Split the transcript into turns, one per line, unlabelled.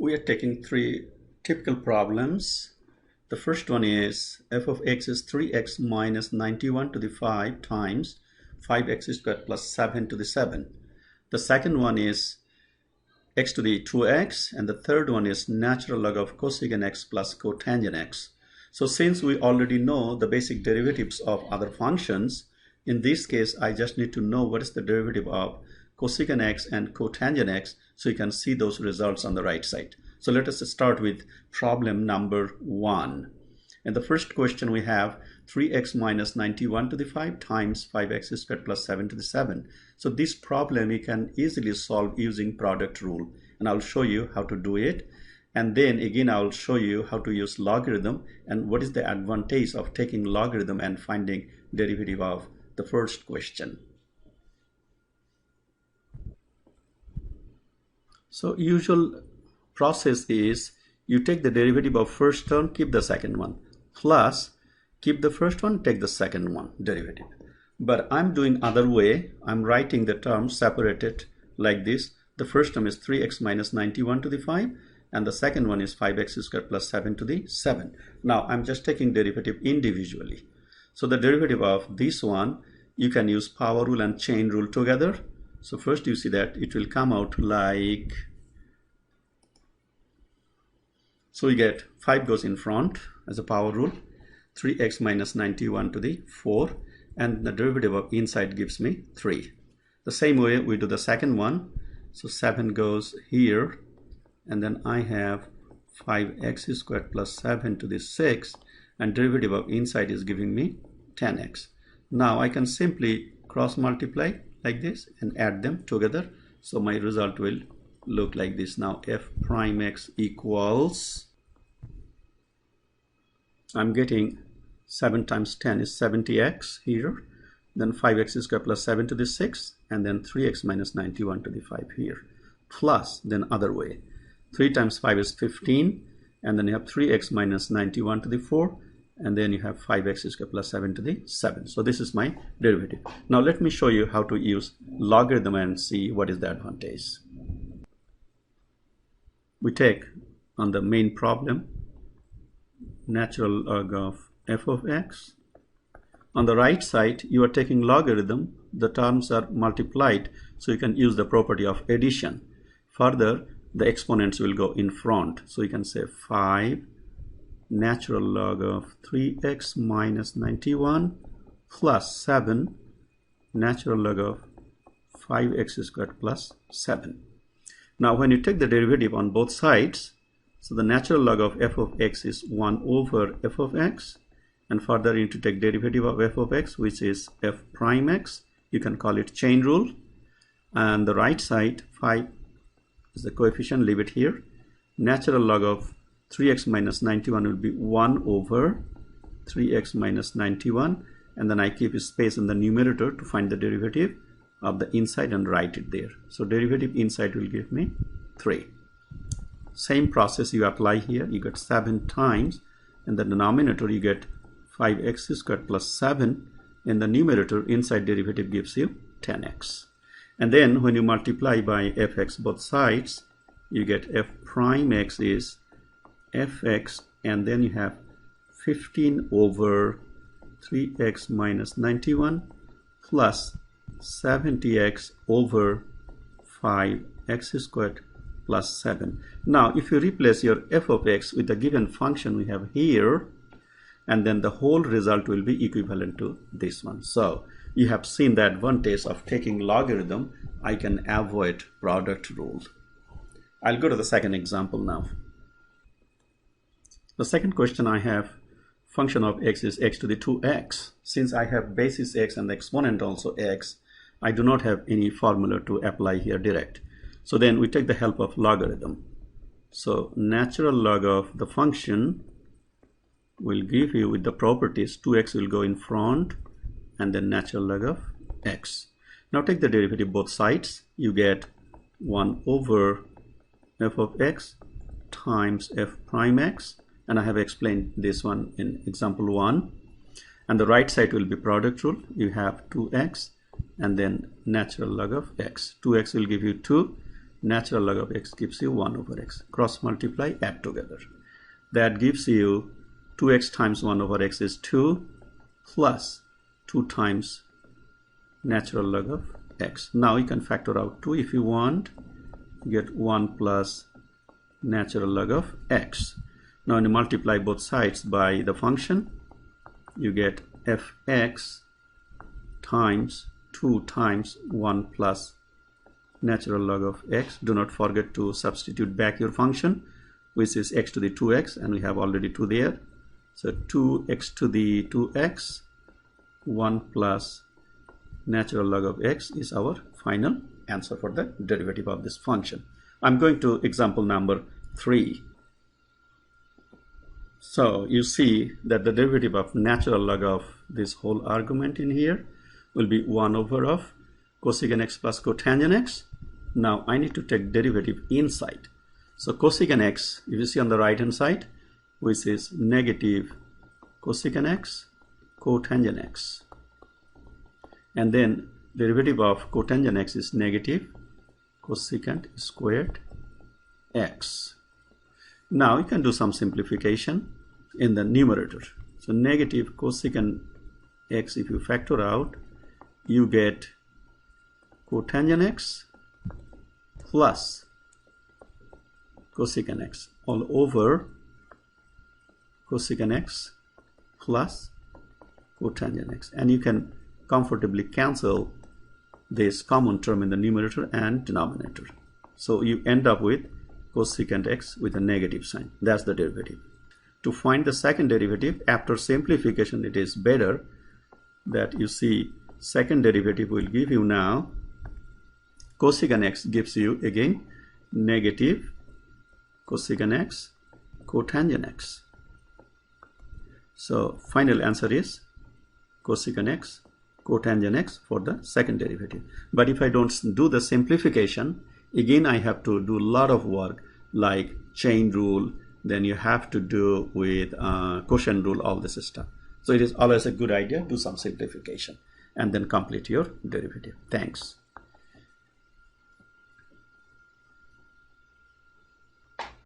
We are taking three typical problems. The first one is f of x is 3x minus 91 to the 5 times 5x squared plus 7 to the 7. The second one is x to the 2x, and the third one is natural log of cosecant x plus cotangent x. So since we already know the basic derivatives of other functions, in this case I just need to know what is the derivative of cosecant x and cotangent x, so you can see those results on the right side. So let us start with problem number 1. In the first question we have 3x minus 91 to the 5 times 5x squared plus 7 to the 7. So this problem you can easily solve using product rule, and I'll show you how to do it. And then again I'll show you how to use logarithm and what is the advantage of taking logarithm and finding derivative of the first question. So usual process is you take the derivative of first term, keep the second one, plus keep the first one, take the second one derivative. But I'm doing other way. I'm writing the terms separated like this. The first term is 3x minus 91 to the 5, and the second one is 5x squared plus 7 to the 7. Now I'm just taking derivative individually. So the derivative of this one, you can use power rule and chain rule together. So first you see that it will come out like, so we get 5 goes in front as a power rule, 3x minus 91 to the 4, and the derivative of inside gives me 3. The same way we do the second one. So 7 goes here, and then I have 5x squared plus 7 to the 6, and derivative of inside is giving me 10x. Now I can simply cross multiply like this and add them together. So my result will look like this. Now f prime x equals, I'm getting 7 times 10 is 70x here, then 5x squared plus 7 to the 6, and then 3x minus 91 to the 5 here, plus then other way, 3 times 5 is 15, and then you have 3x minus 91 to the 4, and then you have 5x squared plus 7 to the 7. So this is my derivative. Now let me show you how to use logarithm and see what is the advantage. We take on the main problem natural log of f of x. On the right side you are taking logarithm, the terms are multiplied, so you can use the property of addition. Further, the exponents will go in front, so you can say 5 natural log of 3x minus 91 plus 7 natural log of 5x squared plus 7. Now when you take the derivative on both sides, so the natural log of f of x is 1 over f of x, and further you need to take derivative of f of x, which is f prime x. You can call it chain rule, and the right side 5 is the coefficient, leave it here. Natural log of 3x minus 91 will be 1 over 3x minus 91, and then I keep a space in the numerator to find the derivative of the inside and write it there. So derivative inside will give me 3. Same process you apply here. You get 7 times, in the denominator you get 5x squared plus 7, in the numerator inside derivative gives you 10x. And then when you multiply by fx both sides, you get f prime x is fx, and then you have 15 over 3x minus 91 plus 70x over 5x squared plus 7. Now if you replace your f of x with the given function we have here, and then the whole result will be equivalent to this one. So you have seen the advantage of taking logarithm. I can avoid product rule. I'll go to the second example now. The second question I have, function of x is x to the 2x. Since I have basis x and the exponent also x, I do not have any formula to apply here direct. So then we take the help of logarithm. So natural log of the function will give you with the properties 2x will go in front, and then natural log of x. Now take the derivative both sides. You get 1 over f of x times f prime x, and I have explained this one in example 1. And the right side will be product rule. You have 2x and then natural log of x. 2x will give you 2, natural log of x gives you 1 over x. Cross multiply, add together. That gives you 2x times 1 over x is 2 plus 2 times natural log of x. Now you can factor out 2 if you want. You get 1 plus natural log of x. Now when you multiply both sides by the function, you get fx times 2 times 1 plus natural log of x. Do not forget to substitute back your function, which is x to the 2x, and we have already 2 there. So 2x to the 2x, 1 plus natural log of x is our final answer for the derivative of this function. I'm going to example number 3. So you see that the derivative of natural log of this whole argument in here will be 1 over of cosecant x plus cotangent x. Now I need to take derivative inside. So cosecant x, if you see on the right hand side, which is negative cosecant x cotangent x. And then derivative of cotangent x is negative cosecant squared x. Now you can do some simplification in the numerator. So negative cosecant x, if you factor out, you get cotangent x plus cosecant x all over cosecant x plus cotangent x. And you can comfortably cancel this common term in the numerator and denominator. So you end up with cosecant x with a negative sign. That's the derivative. To find the second derivative, after simplification, it is better that you see second derivative will give you now cosecant x gives you again negative cosecant x cotangent x. So final answer is cosecant x cotangent x for the second derivative. But if I don't do the simplification, again I have to do a lot of work like chain rule, then you have to do with quotient rule, all this stuff. So it is always a good idea, do some simplification and then complete your derivative. Thanks.